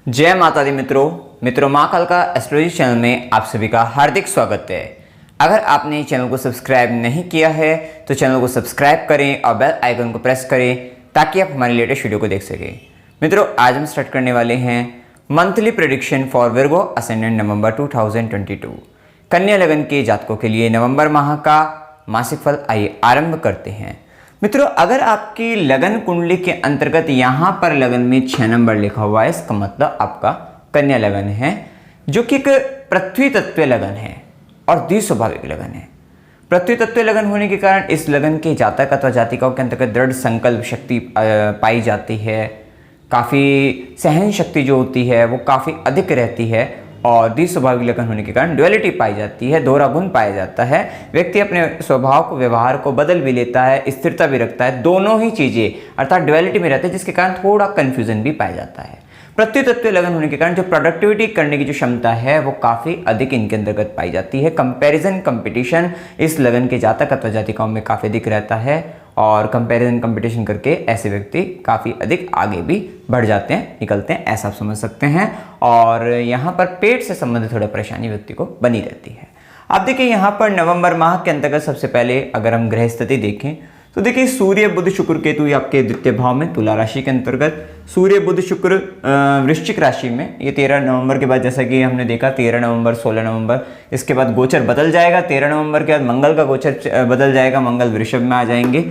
जय माता दी मित्रों माँ कालका एस्ट्रोलॉजी चैनल में आप सभी का हार्दिक स्वागत है। अगर आपने चैनल को सब्सक्राइब नहीं किया है तो चैनल को सब्सक्राइब करें और बेल आइकन को प्रेस करें ताकि आप हमारी लेटेस्ट वीडियो को देख सकें। मित्रों, आज हम स्टार्ट करने वाले हैं monthly prediction for Virgo ascendant November 2022। कन्या लगन के जातकों के लिए नवंबर माह का मासिक फल आइए आरंभ करते हैं। मित्रों, अगर आपकी लगन कुंडली के अंतर्गत यहाँ पर लगन में 6 नंबर लिखा हुआ है, इसका मतलब आपका कन्या लगन है, जो कि एक पृथ्वी तत्व लगन है और द्विस्वाभाविक लगन है। पृथ्वी तत्व लगन होने के कारण इस लगन के जातक अथवा जातिकाओं के अंतर्गत दृढ़ संकल्प शक्ति पाई जाती है। काफ़ी सहन शक्ति जो होती है वो काफ़ी अधिक रहती है और द्विस्वाभाविक लगन होने के कारण ड्युअलिटी पाई जाती है, दोहरा गुण पाया जाता है। व्यक्ति अपने स्वभाव को, व्यवहार को बदल भी लेता है, स्थिरता भी रखता है, दोनों ही चीज़ें अर्थात ड्युअलिटी में रहते हैं, जिसके कारण थोड़ा कन्फ्यूजन भी पाया जाता है। पृथ्वी तत्व लगन होने के कारण जो प्रोडक्टिविटी करने की जो क्षमता है वो काफ़ी अधिक इनके अंतर्गत पाई जाती है। कंपैरिजन कंपटीशन इस लगन के जातक अथवा जातिकाओं में काफ़ी अधिक रहता है और कंपैरिजन कंपटीशन करके ऐसे व्यक्ति काफ़ी अधिक आगे भी बढ़ जाते हैं, निकलते हैं, ऐसा आप समझ सकते हैं। और यहाँ पर पेट से संबंधित थोड़ा परेशानी व्यक्ति को बनी रहती है। अब देखिए, यहाँ पर नवंबर माह के अंतर्गत सबसे पहले अगर हम ग्रह स्थिति देखें तो देखिए, सूर्य बुध शुक्र केतु आपके द्वितीय भाव में तुला राशि के अंतर्गत, सूर्य बुध शुक्र वृश्चिक राशि में, ये 13 नवंबर के बाद जैसा कि हमने देखा 13 नवंबर 16 नवंबर इसके बाद गोचर बदल जाएगा। 13 नवंबर के बाद मंगल का गोचर बदल जाएगा, मंगल वृषभ में आ जाएंगे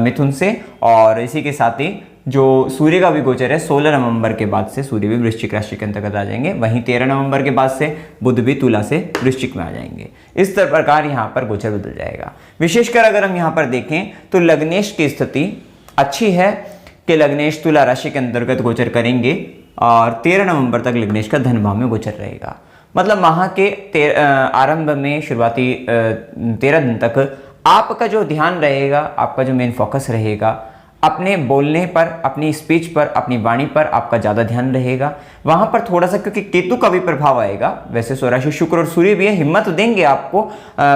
मिथुन से, और इसी के साथ ही जो सूर्य का भी गोचर है 16 नवंबर के बाद से सूर्य भी वृश्चिक राशि के अंतर्गत आ जाएंगे। वहीं 13 नवंबर के बाद से बुध भी तुला से वृश्चिक में आ जाएंगे। इस प्रकार यहाँ पर गोचर बदल जाएगा। विशेषकर अगर हम यहाँ पर देखें तो लग्नेश की स्थिति अच्छी है कि लग्नेश तुला राशि के अंतर्गत गोचर करेंगे और 13 नवंबर तक लग्नेश का धन भाव में गोचर रहेगा। मतलब माह के आरंभ में शुरुआती 13 दिन तक आपका जो ध्यान रहेगा, आपका जो मेन फोकस रहेगा, अपने बोलने पर, अपनी स्पीच पर, अपनी वाणी पर आपका ज़्यादा ध्यान रहेगा। वहाँ पर थोड़ा सा, क्योंकि केतु का भी प्रभाव आएगा, वैसे स्वराशि शुक्र और सूर्य भी है, हिम्मत देंगे आपको,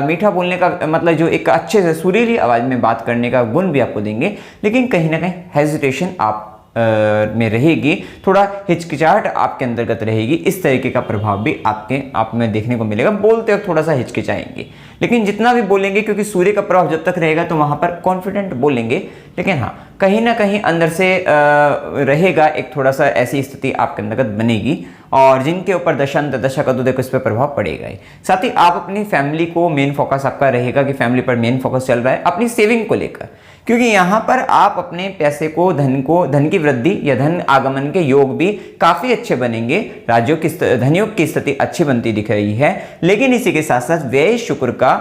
मीठा बोलने का मतलब जो एक अच्छे से सुरीली आवाज़ में बात करने का गुण भी आपको देंगे, लेकिन कहीं ना कहीं हेजिटेशन आप में रहेगी, थोड़ा हिचकिचाहट आपके अंतर्गत रहेगी। इस तरीके का प्रभाव भी आप में देखने को मिलेगा। बोलते वक्त थोड़ा सा हिचकिचाएंगे, लेकिन जितना भी बोलेंगे, क्योंकि सूर्य का प्रभाव जब तक रहेगा तो वहाँ पर कॉन्फिडेंट बोलेंगे, लेकिन हाँ कहीं ना कहीं अंदर से रहेगा एक थोड़ा सा ऐसी स्थिति आपके अंतर्गत बनेगी। और जिनके ऊपर दशांत दशा का तो देखो इस पर प्रभाव पड़ेगा ही। साथ ही आप अपनी फैमिली को, मेन फोकस आपका रहेगा कि फैमिली पर मेन फोकस चल रहा है अपनी सेविंग को लेकर, क्योंकि यहाँ पर आप अपने पैसे को, धन की वृद्धि या धन आगमन के योग भी काफी अच्छे बनेंगे। राज्यों की धनयोग की स्थिति अच्छी बनती दिख रही है, लेकिन इसी के साथ साथ व्यय शुक्र का,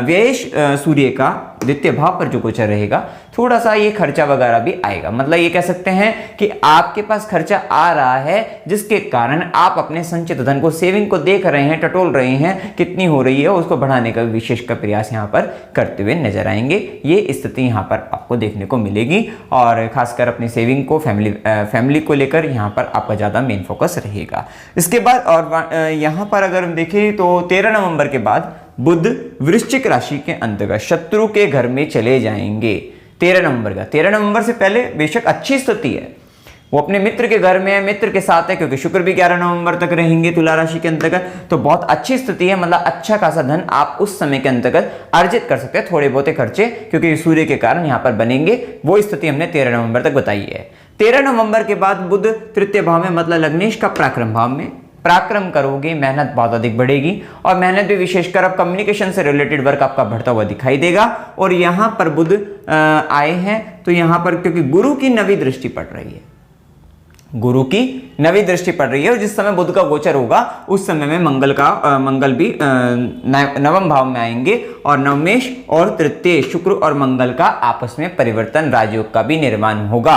व्यय सूर्य का द्वितीय भाव पर जो गोचर रहेगा, थोड़ा सा ये खर्चा वगैरह भी आएगा। मतलब ये कह सकते हैं कि आपके पास खर्चा आ रहा है, जिसके कारण आप अपने संचित धन को, सेविंग को देख रहे हैं, टटोल रहे हैं, कितनी हो रही है उसको बढ़ाने का विशेष का प्रयास यहाँ पर करते हुए नजर आएंगे। ये स्थिति यहाँ पर आपको देखने को मिलेगी और खासकर अपनी सेविंग को, फैमिली को लेकर यहाँ पर आपका ज़्यादा मेन फोकस रहेगा। इसके बाद और यहाँ पर अगर हम देखें तो 13 नवंबर के बाद बुध वृश्चिक राशि के अंतर्गत शत्रु के घर में चले जाएंगे। 13 नवंबर से पहले बेशक अच्छी स्थिति है, वो अपने मित्र के घर में है, मित्र के साथ है, क्योंकि शुक्र भी 11 नवंबर तक रहेंगे तुला राशि के अंतर्गत, तो बहुत अच्छी स्थिति है। मतलब अच्छा खासा धन आप उस समय के अंतर्गत अर्जित कर सकते हैं। थोड़े बहुत खर्चे क्योंकि सूर्य के कारण यहाँ पर बनेंगे, वो स्थिति हमने 13 नवंबर तक बताई है। 13 नवंबर के बाद बुध तृतीय भाव में, मतलब लग्नेश का पराक्रम भाव में पराक्रम करोगे, मेहनत बहुत अधिक बढ़ेगी और मेहनत भी विशेषकर अब कम्युनिकेशन से रिलेटेड वर्क आपका बढ़ता हुआ दिखाई देगा। और यहाँ पर बुध आए हैं तो यहाँ पर क्योंकि गुरु की नवी दृष्टि पड़ रही है, गुरु की नवी दृष्टि पड़ रही है, और जिस समय बुध का गोचर होगा उस समय में मंगल भी नवम भाव में आएंगे और नवमेश और तृतीय शुक्र और मंगल का आपस में परिवर्तन, राजयोग का भी निर्माण होगा।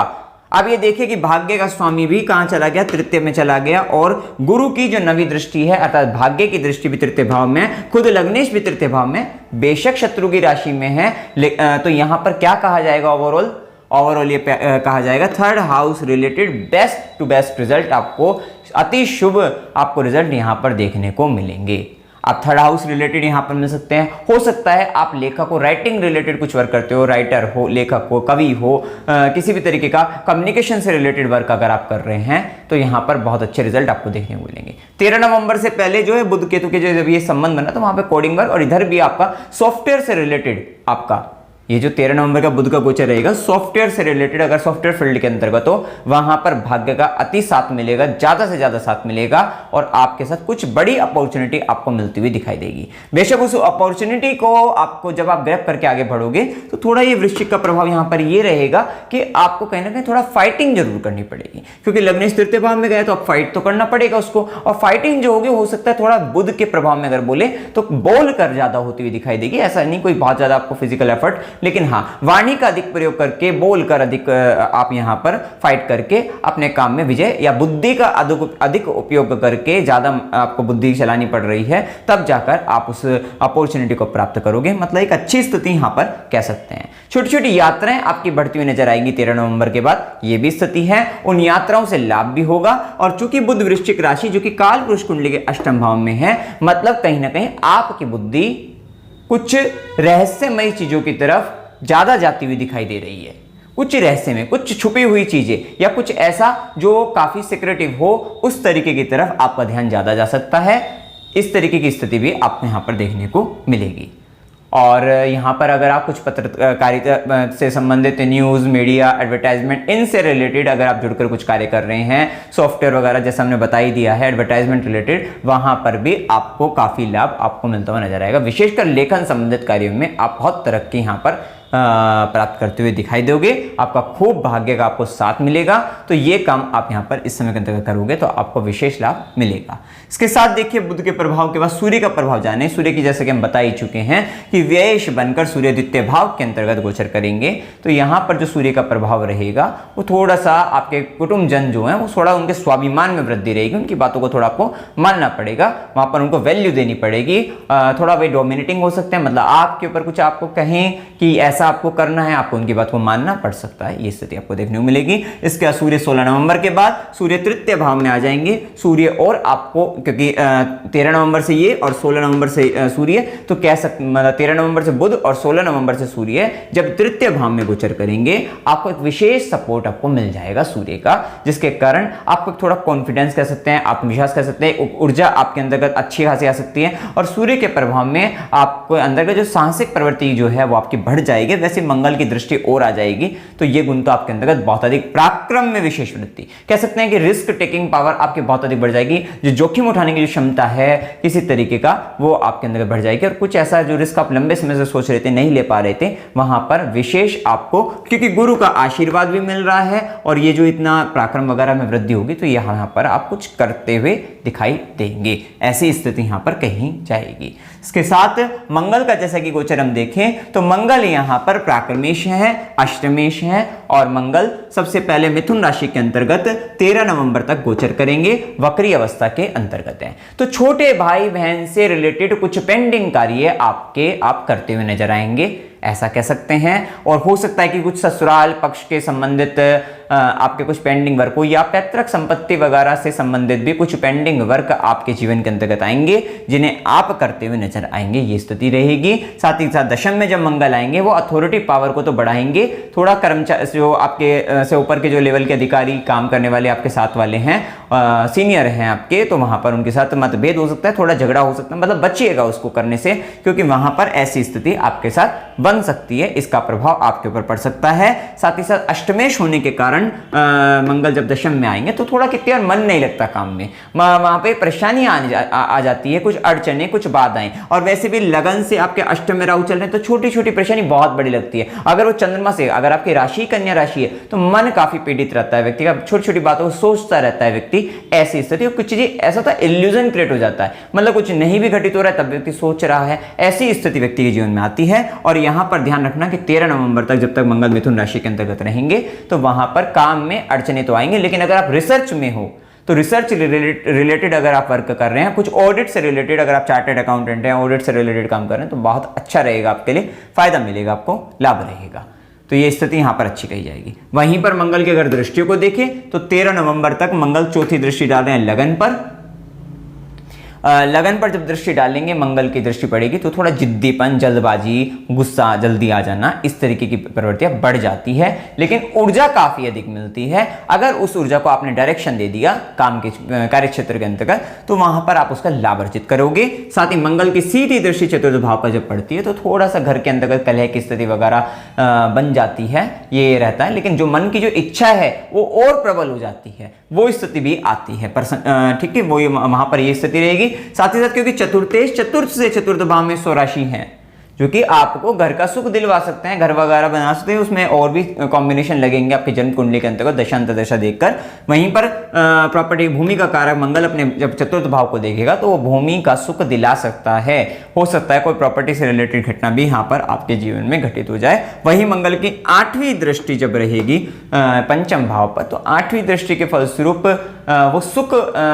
अब ये देखिए कि भाग्य का स्वामी भी कहां चला गया, तृतीय में चला गया, और गुरु की जो नवी दृष्टि है अर्थात भाग्य की दृष्टि भी तृतीय भाव में, खुद लग्नेश भी तृतीय भाव में, बेशक शत्रु की राशि में है, तो यहां पर क्या कहा जाएगा, ओवरऑल ये कहा जाएगा third house related best to best result, आपको अति शुभ आपको रिजल्ट यहां पर देखने को मिलेंगे। आप थर्ड हाउस रिलेटेड यहाँ पर मिल सकते हैं। हो सकता है आप लेखक हो, राइटिंग रिलेटेड कुछ वर्क करते हो, राइटर हो, लेखक हो, कवि हो, किसी भी तरीके का कम्युनिकेशन से रिलेटेड वर्क अगर आप कर रहे हैं तो यहाँ पर बहुत अच्छे रिजल्ट आपको देखने को मिलेंगे। 13 नवंबर से पहले जो है बुध केतु के जब ये संबंध बना तो वहां पे कोडिंग वर्क, और इधर भी आपका सॉफ्टवेयर से रिलेटेड आपका ये जो 13 नवंबर का बुध का गोचर रहेगा सॉफ्टवेयर से रिलेटेड, अगर सॉफ्टवेयर फील्ड के अंतर्गत हो वहां पर भाग्य का अति साथ मिलेगा, ज्यादा से ज्यादा साथ मिलेगा और आपके साथ कुछ बड़ी अपॉर्चुनिटी आपको मिलती हुई दिखाई देगी। बेशक उस अपॉर्चुनिटी को आपको जब आप ग्रैब करके आगे बढ़ोगे तो थोड़ा ये वृश्चिक का प्रभाव यहां पर ये रहेगा कि आपको कहीं ना कहीं थोड़ा फाइटिंग जरूर करनी पड़ेगी, क्योंकि लग्नेश तृतीय भाव में गए तो आप फाइट तो करना पड़ेगा उसको, और फाइटिंग जो होगी हो सकता है थोड़ा बुध के प्रभाव में अगर बोले तो बोल कर ज्यादा होती हुई दिखाई देगी। ऐसा नहीं कोई बहुत ज्यादा आपको फिजिकल एफर्ट, लेकिन हाँ वाणी का अधिक प्रयोग करके, बोलकर अधिक आप यहां पर फाइट करके अपने काम में विजय, या बुद्धि का अधिक उपयोग करके ज्यादा आपको बुद्धि चलानी पड़ रही है तब जाकर आप उस अपॉर्चुनिटी को प्राप्त करोगे। मतलब एक अच्छी स्थिति यहां पर कह सकते हैं। छोटी छोटी यात्राएं आपकी बढ़ती हुई नजर आएंगी 13 नवंबर के बाद, यह भी स्थिति है। उन यात्राओं से लाभ भी होगा, और चूंकि बुध वृश्चिक राशि जो कि काल पुरुष कुंडली के अष्टम भाव में है, मतलब कहीं ना कहीं आपकी बुद्धि कुछ रहस्यमयी चीजों की तरफ ज्यादा जाती हुई दिखाई दे रही है। कुछ रहस्य में कुछ छुपी हुई चीजें या कुछ ऐसा जो काफी सिक्रेटिव हो, उस तरीके की तरफ आपका ध्यान ज्यादा जा सकता है। इस तरीके की स्थिति भी आपको यहां पर देखने को मिलेगी। और यहाँ पर अगर आप कुछ पत्रकारिता से संबंधित न्यूज़, मीडिया, एडवर्टाइजमेंट, इनसे रिलेटेड अगर आप जुड़कर कुछ कार्य कर रहे हैं, सॉफ्टवेयर वगैरह जैसा हमने बता ही दिया है, एडवर्टाइजमेंट रिलेटेड, वहाँ पर भी आपको काफ़ी लाभ आपको मिलता हुआ नजर आएगा। विशेषकर लेखन संबंधित कार्यों में आप बहुत तरक्की यहाँ पर प्राप्त करते हुए दिखाई दोगे। आपका खूब भाग्य का आपको साथ मिलेगा, तो ये काम आप यहाँ पर इस समय के अंतर्गत करोगे तो आपको विशेष लाभ मिलेगा। इसके साथ देखिए बुध के प्रभाव के बाद सूर्य का प्रभाव जाने। सूर्य की जैसे कि हम बता ही चुके हैं कि व्ययश बनकर सूर्य द्वितीय भाव के अंतर्गत गोचर करेंगे, तो यहाँ पर जो सूर्य का प्रभाव रहेगा वो थोड़ा सा आपके कुटुंब जन जो है वो थोड़ा उनके स्वाभिमान में वृद्धि रहेगी, उनकी बातों को थोड़ा आपको मानना पड़ेगा, वहां पर उनको वैल्यू देनी पड़ेगी। थोड़ा वे डोमिनेटिंग हो सकते हैं, मतलब आपके ऊपर कुछ आपको कहें कि ऐसा आपको करना है, आपको उनकी बात को मानना पड़ सकता है, ये स्थिति आपको देखने को मिलेगी। इसके बाद सूर्य 16 नवंबर के बाद सूर्य तृतीय भाव में आ जाएंगे। सूर्य और आपको क्योंकि 13 नवंबर से ये और 16 नवंबर से सूर्य, तो कह सकते मतलब 13 नवंबर से बुध और 16 नवंबर से सूर्य जब तृतीय भाव में गोचर करेंगे, आपको एक विशेष सपोर्ट आपको मिल जाएगा सूर्य का, जिसके कारण आपको थोड़ा कॉन्फिडेंस कह सकते हैं, आत्मविश्वास कह सकते हैं, ऊर्जा आपके अंतर्गत अच्छी खासी आ सकती है, और सूर्य के प्रभाव में आपको अंतर्गत जो साहसिक प्रवृत्ति जो है वो आपकी बढ़ जाएगी। वैसे मंगल की दृष्टि और आ जाएगी, तो ये गुण तो आपके अंतर्गत बहुत अधिक, पराक्रम में विशेष वृद्धि कह सकते हैं कि रिस्क टेकिंग पावर आपकी बहुत अधिक बढ़ जाएगी। जो जोखिम उठाने की जो क्षमता है किसी तरीके का, वो आपके अंदर बढ़ जाएगी, और कुछ ऐसा जो रिस्क आप लंबे समय से सोच रहे थे, नहीं ले पा रहे थे, वहां पर विशेष आपको, क्योंकि गुरु का आशीर्वाद भी मिल रहा है और ये जो इतना पराक्रम वगैरह में वृद्धि होगी, तो यहां पर आप कुछ करते हुए दिखाई देंगे। ऐसी स्थिति यहां पर कहीं जाएगी। इसके साथ मंगल का जैसा कि गोचर हम देखें तो मंगल यहां पर प्राक्रमेश है, अष्टमेश है, और मंगल सबसे पहले मिथुन राशि के अंतर्गत 13 नवंबर तक गोचर करेंगे, वक्री अवस्था के अंतर्गत है। तो छोटे भाई बहन से रिलेटेड कुछ पेंडिंग कार्य आप करते हुए नजर आएंगे, ऐसा कह सकते हैं। और हो सकता है कि कुछ ससुराल पक्ष के संबंधित आपके कुछ पेंडिंग वर्क हो, या पैतृक संपत्ति वगैरह से संबंधित भी कुछ पेंडिंग वर्क आपके जीवन के अंतर्गत आएंगे, जिन्हें आप करते हुए नजर आएंगे, ये स्थिति रहेगी। साथ ही साथ दशम में जब मंगल आएंगे वो अथॉरिटी पावर को तो बढ़ाएंगे, थोड़ा कर्मचारी जो आपके से ऊपर के जो लेवल के अधिकारी काम करने वाले आपके साथ वाले हैं, सीनियर हैं आपके, तो वहां पर उनके साथ मतभेद हो सकता है, थोड़ा झगड़ा हो सकता है, मतलब बचिएगा उसको करने से, क्योंकि वहां पर ऐसी स्थिति आपके साथ बन सकती है, इसका प्रभाव आपके ऊपर पड़ सकता है। साथ ही साथ अष्टमेश होने के कारण मंगल जब दशम में आएंगे तो थोड़ा कितने और मन नहीं लगता काम में, वहां पे परेशानियां आ जाती है, कुछ अड़चने, कुछ बाधाएं, और वैसे भी लगन से आपके अष्टम में राहु चल रहे हैं तो छोटी छोटी परेशानी बहुत बड़ी लगती है। अगर वो चंद्रमा से, अगर आपकी राशि कन्या राशि है तो मन काफी पीड़ित रहता है व्यक्ति का, छोटी छोटी बातों को सोचता रहता है व्यक्ति। ऐसी स्थिति, कुछ चीजें ऐसा होता है इल्यूजन क्रिएट हो जाता है, मतलब कुछ नहीं भी घटित हो रहा है तब व्यक्ति सोच रहा है, ऐसी स्थिति व्यक्ति के जीवन में आती है। और यहां पर ध्यान रखना कि 13 नवंबर तक जब तक मंगल मिथुन राशि के अंतर्गत रहेंगे तो वहां पर काम में अड़चने तो आएंगे, लेकिन अगर आप रिसर्च में हो तो रिसर्च रिलेटेड अगर आप वर्क कर रहे हैं, कुछ ऑडिट से रिलेटेड, अगर आप चार्टर्ड अकाउंटेंट हैं, ऑडिट से रिलेटेड काम कर रहे हैं, तो बहुत अच्छा रहेगा, आपके लिए फायदा मिलेगा, आपको लाभ रहेगा। तो ये स्थिति यहां पर अच्छी कही जाएगी। वहीं पर मंगल की अगर दृष्टियों को देखें तो 13 नवंबर तक मंगल चौथी दृष्टि डाल रहे हैं लगन पर, लगन पर जब दृष्टि डालेंगे, मंगल की दृष्टि पड़ेगी तो थोड़ा जिद्दीपन, जल्दबाजी, गुस्सा, जल्दी आ जाना, इस तरीके की प्रवृत्तियां बढ़ जाती है। लेकिन ऊर्जा काफी अधिक मिलती है। अगर उस ऊर्जा को आपने डायरेक्शन दे दिया काम के कार्य क्षेत्र के अंतर्गत, तो वहां पर आप उसका लाभ अर्जित करोगे। साथ ही मंगल की सीधी दृष्टि चतुर्थ भाव पर जब पड़ती है तो थोड़ा सा घर के अंतर्गत कलह की स्थिति वगैरह बन जाती है, ये रहता है। लेकिन जो मन की जो इच्छा है वो और प्रबल हो जाती है, वो स्थिति भी आती है। ठीक है, वो वहां पर ये स्थिति रहेगी। साथ ही साथ क्योंकि चतुर्थेश चतुर्थ से चतुर्थ भाव में स्वराशि है, जो कि आपको घर का सुख दिलवा सकते हैं, घर वगैरह बना सकते हैं। उसमें और भी कॉम्बिनेशन लगेंगे आपके जन्म कुंडली के अंतर्गत दशांतर दशा देखकर। वहीं पर प्रॉपर्टी, भूमि का कारक मंगल अपने जब चतुर्थ भाव को देखेगा तो वो भूमि का सुख दिला सकता है। हो सकता है कोई प्रॉपर्टी से रिलेटेड घटना भी यहाँ पर आपके जीवन में घटित हो जाए। वहीं मंगल की 8वीं दृष्टि जब रहेगी पंचम भाव पर, तो 8वीं दृष्टि के फलस्वरूप वो सुख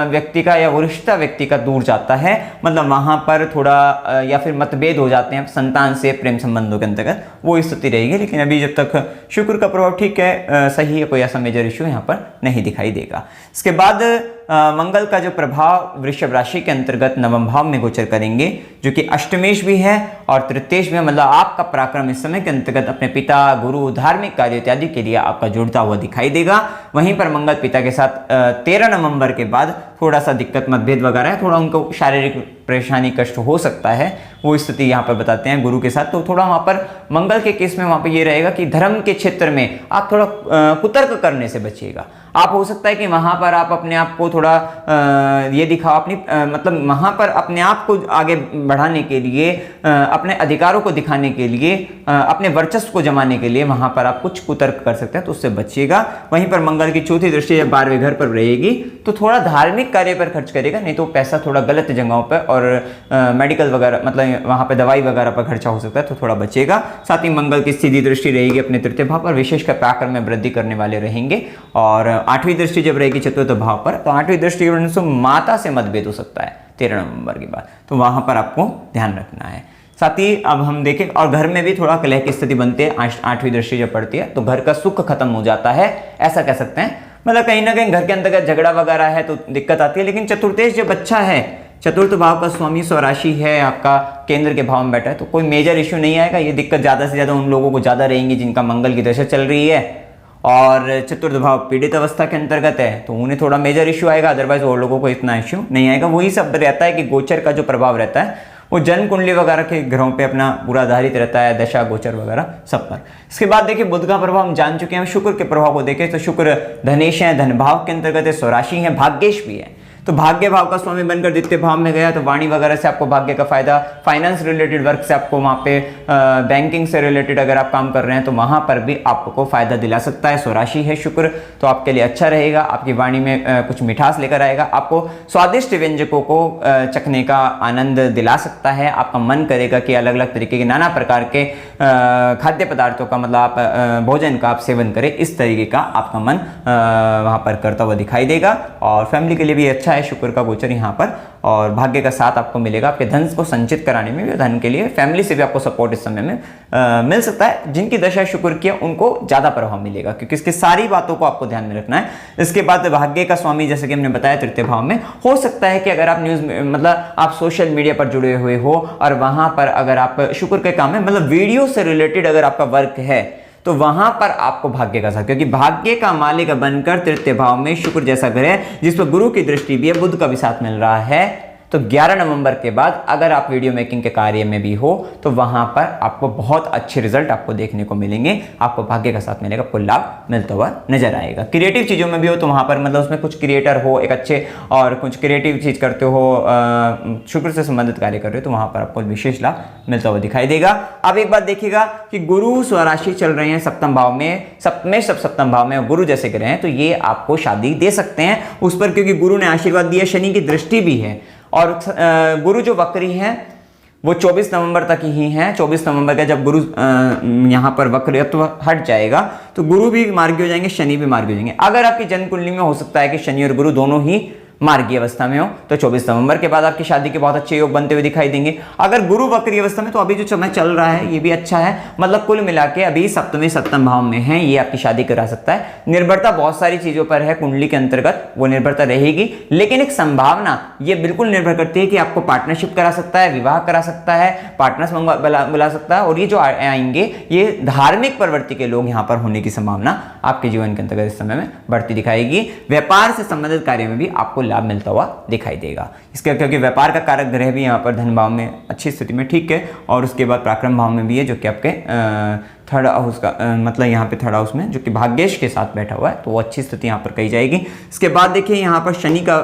व्यक्ति का या वरिष्ठता व्यक्ति का दूर जाता है। मतलब वहां पर थोड़ा या फिर मतभेद हो जाते हैं संतान से, प्रेम संबंधों के अंतर्गत, वो स्थिति रहेगी। लेकिन अभी जब तक शुक्र का प्रभाव ठीक है, सही है, कोई ऐसा मेजर इश्यू यहाँ पर नहीं दिखाई देगा। इसके बाद मंगल का जो प्रभाव वृषभ राशि के अंतर्गत नवम भाव में गोचर करेंगे, जो कि अष्टमेश भी है और तृतीयेश भी है। मतलब आपका पराक्रम इस समय के अंतर्गत अपने पिता, गुरु, धार्मिक कार्य इत्यादि के लिए आपका जुड़ता हुआ दिखाई देगा। वहीं पर मंगल पिता के साथ 13 नवंबर के बाद थोड़ा सा दिक्कत, मतभेद वगैरह है, थोड़ा उनको शारीरिक परेशानी, कष्ट हो सकता है, वो स्थिति यहाँ पर बताते हैं गुरु के साथ। तो थोड़ा वहाँ पर मंगल के केस में वहाँ पर ये रहेगा कि धर्म के क्षेत्र में आप थोड़ा कुतर्क करने से बचिएगा। आप हो सकता है कि वहाँ पर आप अपने आप को थोड़ा ये दिखाओ अपनी मतलब वहाँ पर अपने आप को आगे बढ़ाने के लिए, अपने अधिकारों को दिखाने के लिए, अपने वर्चस्व को जमाने के लिए वहाँ पर आप कुछ कुतर्क कर सकते हैं, तो उससे बचिएगा। वहीं पर मंगल की चौथी दृष्टि जब 12वें घर पर रहेगी तो थोड़ा धार्मिक कार्य पर खर्च करेगा, नहीं तो पैसा थोड़ा गलत जगहों पर और मेडिकल वगैरह, मतलब वहाँ पर दवाई वगैरह पर खर्चा हो सकता है, तो थोड़ा बचेगा। साथ ही मंगल की सीधी दृष्टि रहेगी अपने तृतीय भाव पर, विशेषकर पराक्रम में वृद्धि करने वाले रहेंगे। और 8वीं दृष्टि जब रहेगी चतुर्थ भाव पर, तो 8वीं दृष्टि के वजह से माता से मतभेद हो सकता है 13 नवंबर के बाद, तो वहां पर आपको ध्यान रखना है। साथ ही अब हम देखें, और घर में भी थोड़ा कलह की स्थिति बनती है 8वीं दृष्टि जब पड़ती है, तो घर का सुख खत्म हो जाता है, ऐसा कह सकते हैं। मतलब कहीं ना कहीं घर के अंतर्गत झगड़ा वगैरह है तो दिक्कत आती है। लेकिन चतुर्थेश जब अच्छा है, चतुर्थ भाव का स्वामी स्वराशि है, आपका केंद्र के भाव में बैठा है, तो कोई मेजर इश्यू नहीं आएगा। ये दिक्कत ज्यादा से ज्यादा उन लोगों को ज्यादा रहेंगी जिनका मंगल की दशा चल रही है और चतुर्थ भाव पीड़ित अवस्था के अंतर्गत है, तो उन्हें थोड़ा मेजर इश्यू आएगा। अदरवाइज और लोगों को इतना इश्यू नहीं आएगा। वही सब रहता है कि गोचर का जो प्रभाव रहता है वो जन्म कुंडली वगैरह के ग्रहों पे अपना पूरा आधारित रहता है, दशा गोचर वगैरह सब पर। इसके बाद देखिए बुध का प्रभाव हम जान चुके हैं। शुक्र के प्रभाव को देखें तो शुक्र धनेश है, धन भाव के अंतर्गत है, स्वराशि है, भाग्येश भी है। तो भाग्य भाव का स्वामी बनकर द्वितीय भाव में गया तो वाणी वगैरह से आपको भाग्य का फायदा, फाइनेंस रिलेटेड वर्क से आपको वहाँ पे बैंकिंग से रिलेटेड अगर आप काम कर रहे हैं तो वहाँ पर भी आपको फायदा दिला सकता है। स्वराशि है शुक्र, तो आपके लिए अच्छा रहेगा। आपकी वाणी में कुछ मिठास लेकर आएगा, आपको स्वादिष्ट व्यंजकों को चखने का आनंद दिला सकता है। आपका मन करेगा कि अलग अलग तरीके के नाना प्रकार के खाद्य पदार्थों का, मतलब आप भोजन का आप सेवन करें, इस तरीके का आपका मन वहाँ पर करता हुआ दिखाई देगा। और फैमिली के लिए भी अच्छा है शुक्र का गोचर यहाँ पर, और भाग्य का साथ आपको मिलेगा आपके धन को संचित कराने में भी, धन के लिए फैमिली से भी आपको सपोर्ट इस समय में मिल सकता है। जिनकी दशा शुक्र की है उनको ज्यादा प्रभाव मिलेगा, क्योंकि इसकी सारी बातों को आपको ध्यान में रखना है। इसके बाद भाग्य का स्वामी जैसे कि हमने बताया तृतीय भाव में, हो सकता है कि अगर आप न्यूज मतलब आप सोशल मीडिया पर जुड़े हुए हो और वहां पर अगर आप शुक्र के काम में मतलब वीडियो से रिलेटेड अगर आपका वर्क है तो वहां पर आपको भाग्य का साथ, क्योंकि भाग्य का मालिक बनकर तृतीय भाव में शुक्र जैसा ग्रह है जिस पर गुरु की दृष्टि भी है, बुध का भी साथ मिल रहा है। तो 11 नवंबर के बाद अगर आप वीडियो मेकिंग के कार्य में भी हो तो वहां पर आपको बहुत अच्छे रिजल्ट आपको देखने को मिलेंगे, आपको भाग्य का साथ मिलेगा, आपको लाभ मिलता हुआ नजर आएगा। क्रिएटिव चीजों में भी हो तो वहां पर मतलब उसमें कुछ क्रिएटर हो एक अच्छे और कुछ क्रिएटिव चीज करते हो, शुक्र से संबंधित कार्य कर रहे हो तो वहां पर आपको विशेष लाभ मिलता हुआ दिखाई देगा। अब एक बात देखिएगा कि गुरु स्वराशि चल रहे हैं सप्तम भाव में, सप्तम भाव में गुरु जैसे ग्रह हैं, तो ये आपको शादी दे सकते हैं उस पर, क्योंकि गुरु ने आशीर्वाद दिया, शनि की दृष्टि भी है। और गुरु जो वक्री हैं वो 24 नवंबर तक ही हैं। 24 नवंबर का जब गुरु यहाँ पर वक्रत्व हट जाएगा तो गुरु भी मार्गी हो जाएंगे, शनि भी मार्गी हो जाएंगे। अगर आपकी जन्म कुंडली में हो सकता है कि शनि और गुरु दोनों ही मार्गीय अवस्था में हो तो 24 नवंबर के बाद आपकी शादी के बहुत अच्छे योग बनते हुए दिखाई देंगे। अगर गुरु वक्री अवस्था में तो अभी जो समय चल रहा है ये भी अच्छा है, मतलब कुल मिला के अभी सप्तमी सप्तम भाव में है, ये आपकी शादी करा सकता है। निर्भरता बहुत सारी चीजों पर है कुंडली के अंतर्गत, वो निर्भरता रहेगी, लेकिन एक संभावना ये बिल्कुल निर्भर करती है कि आपको पार्टनरशिप करा सकता है, विवाह करा सकता है, पार्टनर्स बुला सकता है, और ये जो आएंगे ये धार्मिक प्रवृत्ति के लोग यहाँ पर होने की संभावना आपके जीवन के अंतर्गत इस समय में बढ़ती दिखाएगी। व्यापार से संबंधित कार्य में भी आपको लाभ मिलता हुआ दिखाई देगा इसके, क्योंकि व्यापार का कारक ग्रह भी यहाँ पर धन भाव में अच्छी स्थिति में ठीक है, और उसके बाद पराक्रम भाव में भी है जो कि आपके थर्ड हाउस का मतलब यहाँ पे थर्ड हाउस में जो कि भाग्येश के साथ बैठा हुआ है, तो वो अच्छी स्थिति यहाँ पर कही जाएगी। इसके बाद देखिए यहाँ पर शनि का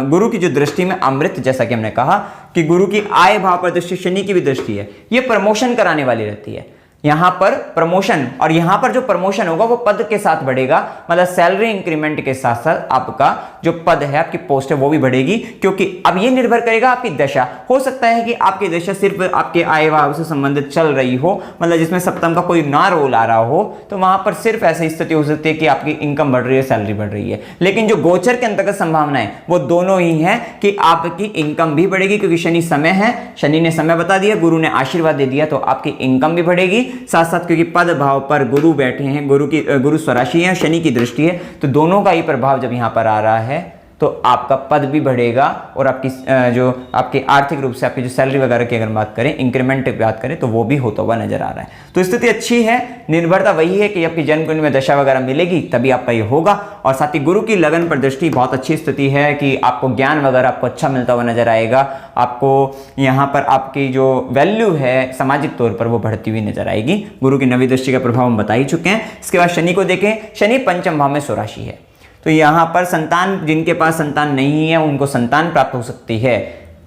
गुरु की जो दृष्टि में अमृत, जैसा कि हमने कहा कि गुरु की आय भाव पर दृष्टि, शनि की भी दृष्टि है, ये प्रमोशन कराने वाली रहती है। यहां पर प्रमोशन, और यहां पर जो प्रमोशन होगा वो पद के साथ बढ़ेगा, मतलब सैलरी इंक्रीमेंट के साथ साथ आपका जो पद है, आपकी पोस्ट है वो भी बढ़ेगी, क्योंकि अब ये निर्भर करेगा आपकी दशा। हो सकता है कि आपकी दशा सिर्फ आपके आय भाव से संबंधित चल रही हो, मतलब जिसमें सप्तम का कोई ना रोल आ रहा हो, तो वहां पर सिर्फ ऐसी स्थिति हो सकती है कि आपकी इनकम बढ़ रही है, सैलरी बढ़ रही है। लेकिन जो गोचर के अंतर्गत संभावनाएं वो दोनों ही है कि आपकी इनकम भी बढ़ेगी, क्योंकि शनि समय है, शनि ने समय बता दिया, गुरु ने आशीर्वाद दे दिया, तो आपकी इनकम भी बढ़ेगी। साथ साथ क्योंकि पद भाव पर गुरु बैठे हैं, गुरु स्वराशि है, शनि की दृष्टि है, तो दोनों का ही प्रभाव जब यहां पर आ रहा है तो आपका पद भी बढ़ेगा, और आपकी जो आपकी आर्थिक रूप से आपकी जो सैलरी वगैरह की अगर बात करें, इंक्रीमेंट की बात करें, तो वो भी होता हुआ नजर आ रहा है। तो स्थिति अच्छी है। निर्भरता वही है कि आपकी जन्म कुंडली में दशा वगैरह मिलेगी तभी आपका ये होगा, और साथ ही गुरु की लगन पर दृष्टि बहुत अच्छी स्थिति है कि आपको ज्ञान वगैरह आपको अच्छा मिलता हुआ नजर आएगा। आपको यहाँ पर आपकी जो वैल्यू है सामाजिक तौर पर वो बढ़ती हुई नजर आएगी। गुरु की नवी दृष्टि का प्रभाव हम बता ही चुके हैं। इसके बाद शनि को देखें, शनि पंचम भाव में स्वराशि है, तो यहाँ पर संतान, जिनके पास संतान नहीं है उनको संतान प्राप्त हो सकती है।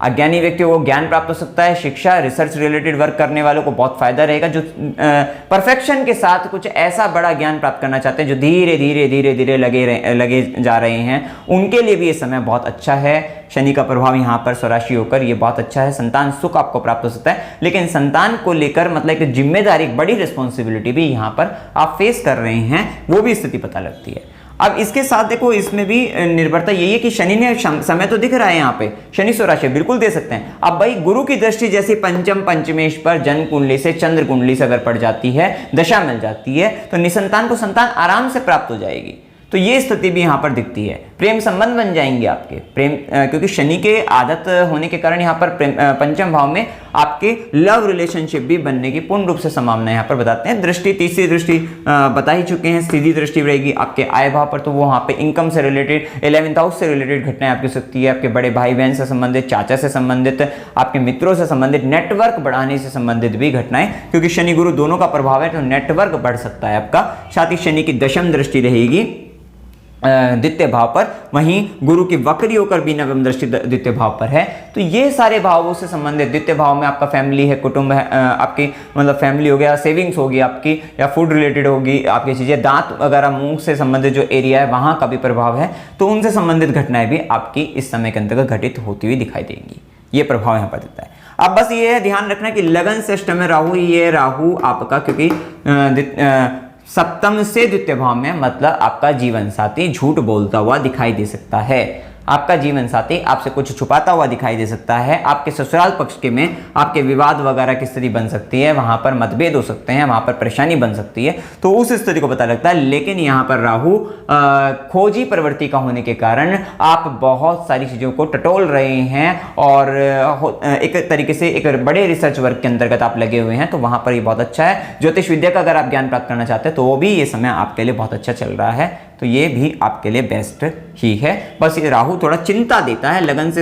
अज्ञानी व्यक्तियों को ज्ञान प्राप्त हो सकता है। शिक्षा, रिसर्च रिलेटेड वर्क करने वालों को बहुत फायदा रहेगा। जो परफेक्शन के साथ कुछ ऐसा बड़ा ज्ञान प्राप्त करना चाहते हैं, जो धीरे धीरे धीरे धीरे लगे जा रहे हैं, उनके लिए भी ये समय बहुत अच्छा है। शनि का प्रभाव यहाँ पर स्वराशि होकर ये बहुत अच्छा है। संतान सुख आपको प्राप्त हो सकता है, लेकिन संतान को लेकर मतलब एक जिम्मेदारी, एक बड़ी रिस्पॉन्सिबिलिटी भी यहाँ पर आप फेस कर रहे हैं, वो भी स्थिति पता लगती है। अब इसके साथ देखो, इसमें भी निर्भरता यही है कि शनि ने समय तो दिख रहा है यहाँ पे, शनि स्वराशि बिल्कुल दे सकते हैं। अब भाई गुरु की दृष्टि जैसे पंचम पंचमेश पर जन्म कुंडली से, चंद्र कुंडली से अगर पड़ जाती है, दशा मिल जाती है, तो निसंतान को संतान आराम से प्राप्त हो जाएगी। तो ये स्थिति भी यहाँ पर दिखती है। प्रेम संबंध बन जाएंगे आपके, प्रेम क्योंकि शनि के आदत होने के कारण यहाँ पर पंचम भाव में आपके लव रिलेशनशिप भी बनने की पूर्ण रूप से संभावना यहाँ पर बताते हैं। दृष्टि, तीसरी दृष्टि बता ही चुके हैं, सीधी दृष्टि रहेगी आपके आय भाव पर, तो वो वहाँ पे इनकम से रिलेटेड, 11th हाउस से रिलेटेड घटनाएं आपकी सकती है। आपके बड़े भाई बहन से संबंधित, चाचा से संबंधित, आपके मित्रों से संबंधित, नेटवर्क बढ़ाने से संबंधित भी घटनाएं, क्योंकि शनि गुरु दोनों का प्रभाव है, तो नेटवर्क बढ़ सकता है आपका। साथ ही शनि की दशम दृष्टि रहेगी द्वितीय भाव पर, वहीं गुरु की वक्री होकर भी नवम दृष्टि द्वितीय भाव पर है। तो ये सारे भावों से संबंधित, द्वितीय भाव में आपका फैमिली है, कुटुंब है, आपकी मतलब फैमिली हो गया, सेविंग्स होगी आपकी, या फूड रिलेटेड होगी आपकी चीजें, दांत वगैरह, मुंह से संबंधित जो एरिया है वहां का भी प्रभाव है, तो उनसे संबंधित घटनाएं भी आपकी इस समय के अंतर्गत घटित होती हुई दिखाई देंगी। ये प्रभाव यहाँ पर देता है। अब बस ये है ध्यान रखना कि लगन से अष्टम में राहु, ये राहु आपका क्योंकि सप्तम से द्वितीय भाव में, मतलब आपका जीवन साथी झूठ बोलता हुआ दिखाई दे सकता है। आपका जीवन साथी आपसे कुछ छुपाता हुआ दिखाई दे सकता है। आपके ससुराल पक्ष के में आपके विवाद वगैरह की स्थिति बन सकती है, वहां पर मतभेद हो सकते हैं, वहां पर परेशानी बन सकती है, तो उस स्थिति को पता लगता है। लेकिन यहाँ पर राहु खोजी प्रवृत्ति का होने के कारण आप बहुत सारी चीजों को टटोल रहे हैं, और एक तरीके से एक बड़े रिसर्च वर्क के अंतर्गत आप लगे हुए हैं, तो वहां पर ये बहुत अच्छा है। ज्योतिष विद्या का अगर आप ज्ञान प्राप्त करना चाहते हैं तो वो भी ये समय आपके लिए बहुत अच्छा चल रहा है, तो ये भी आपके लिए बेस्ट ही है। बस ये राहु थोड़ा चिंता देता है, लगन से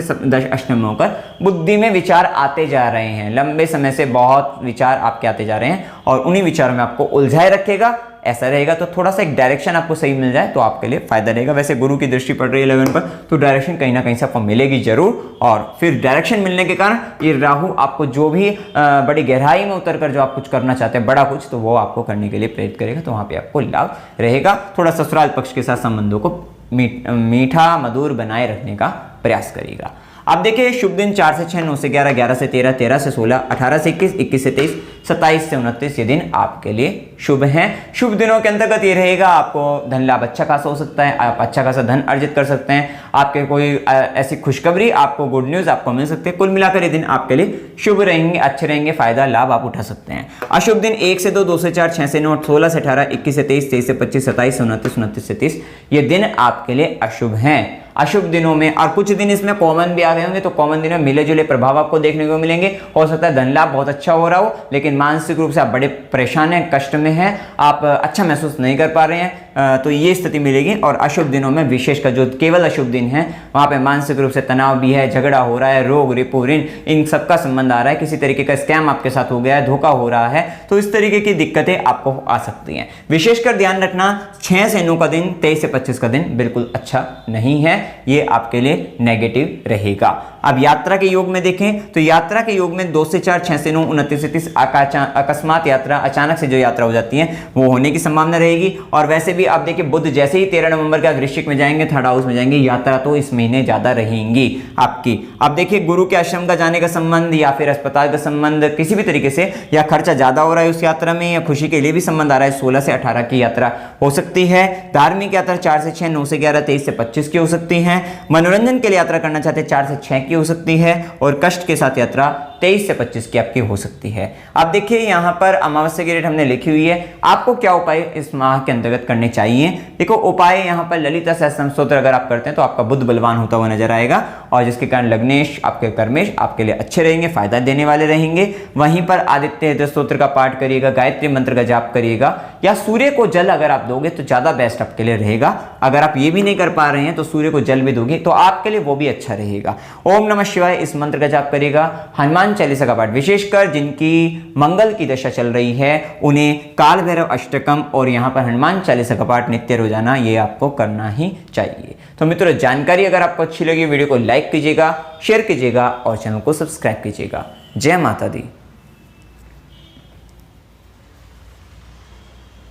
अष्टम में होकर बुद्धि में विचार आते जा रहे हैं, लंबे समय से बहुत विचार आपके आते जा रहे हैं, और उन्हीं विचारों में आपको उलझाए रखेगा। ऐसा रहेगा तो थोड़ा सा एक डायरेक्शन आपको सही मिल जाए तो आपके लिए फायदा रहेगा। वैसे गुरु की दृष्टि पड़ रही है लगन पर, तो डायरेक्शन कहीं ना कहीं से आपको मिलेगी जरूर, और फिर डायरेक्शन मिलने के कारण ये राहु आपको जो भी बड़ी गहराई में उतरकर जो आप कुछ करना चाहते हैं, बड़ा कुछ, तो वो आपको करने के लिए प्रेरित करेगा, तो वहां पे आपको लाभ रहेगा। थोड़ा ससुराल पक्ष के साथ संबंधों को मीठा मधुर बनाए रखने का प्रयास करेगा। अब देखिए शुभ दिन 4 से 6, 9 से 11, 11 से 13, 13 से 16, 18 से 21, 21 से 23, 27 से 29 ये दिन आपके लिए शुभ हैं। शुभ दिनों के अंतर्गत ये रहेगा, आपको धन लाभ अच्छा खासा हो सकता है, आप अच्छा खासा धन अर्जित कर सकते हैं, आपके कोई ऐसी खुशखबरी, आपको गुड न्यूज़ आपको मिल सकती है। कुल मिलाकर ये दिन आपके लिए शुभ रहेंगे, अच्छे रहेंगे, फायदा लाभ आप उठा सकते हैं। अशुभ दिन 1 से 2, 2 से 4, 6 से 9, 16 से 18, 21 से 23, 23 से 25, 27 से 29, 29 से 30 ये दिन आपके लिए अशुभ हैं। अशुभ दिनों में और कुछ दिन इसमें कॉमन भी आ गए होंगे, तो कॉमन दिनों में मिले जुले प्रभाव आपको देखने को मिलेंगे। हो सकता है धन लाभ बहुत अच्छा हो रहा हो, लेकिन मानसिक रूप से आप बड़े परेशान हैं, कष्ट में हैं, आप अच्छा महसूस नहीं कर पा रहे हैं, तो ये स्थिति मिलेगी। और अशुभ दिनों में विशेषकर जो केवल अशुभ दिन है वहाँ पे मानसिक रूप से तनाव भी है, झगड़ा हो रहा है, रोग रिपो ऋण इन सबका संबंध आ रहा है, किसी तरीके का स्कैम आपके साथ हो गया है, धोखा हो रहा है, तो इस तरीके की दिक्कतें आपको आ सकती हैं। विशेषकर ध्यान रखना 6 से 9 का दिन, 23 से 25 का दिन बिल्कुल अच्छा नहीं है, ये आपके लिए नेगेटिव रहेगा। अब यात्रा के योग में देखें तो यात्रा के योग में 2 से 4, 6 से 9, 29 से 30 अकस्मात यात्रा, अचानक से जो यात्रा हो जाती है वो होने की संभावना रहेगी। और वैसे भी आप देखिए बुध जैसे ही 13 नवंबर का वृश्चिक में जाएंगे, थर्ड हाउस में जाएंगे, यात्रा तो इस महीने ज्यादा रहेंगी आपकी। अब देखिए गुरु के आश्रम का जाने का संबंध या फिर अस्पताल का संबंध किसी भी तरीके से, या खर्चा ज्यादा हो रहा है उस यात्रा में, या खुशी के लिए भी संबंध आ रहा है, 16 से 18 की यात्रा हो सकती है। धार्मिक यात्रा 4 से 6, 9 से 11, 23 से 25 की हो सकती है। मनोरंजन के लिए यात्रा करना चाहते हैं 4 से 6 की हो सकती है। और कष्ट के साथ यात्रा 23 से 25 की आपकी हो सकती है। अब देखिए यहाँ पर अमावस्या की डेट हमने लिखी हुई है, आपको क्या उपाय इस माह के अंतर्गत करने चाहिए। देखो उपाय यहाँ पर ललिता सहस्त्रनाम स्तोत्र अगर आप करते हैं तो आपका बुध बलवान होता हुआ नजर आएगा, और जिसके कारण लग्नेश आपके कर्मेश आपके लिए अच्छे रहेंगे, फायदा देने वाले रहेंगे। वहीं पर आदित्य हृदय स्तोत्र का पाठ करिएगा, गायत्री मंत्र का जाप करिएगा, या सूर्य को जल अगर आप दोगे तो ज्यादा बेस्ट आपके लिए रहेगा। अगर आप ये भी नहीं कर पा रहे हैं तो सूर्य को जल भी दोगे तो आपके लिए वो भी अच्छा रहेगा। ओम नमः शिवाय इस मंत्र का जाप करिएगा। हनुमान चालीसा का पाठ, विशेषकर जिनकी मंगल की दशा चल रही है उन्हें काल भैरव अष्टकम और यहाँ पर हनुमान चालीसा का पाठ नित्य रोजाना ये आपको करना ही चाहिए। तो मित्रों जानकारी अगर आपको अच्छी लगी वीडियो को लाइक कीजिएगा, शेयर कीजिएगा और चैनल को सब्सक्राइब कीजिएगा। जय माता दी।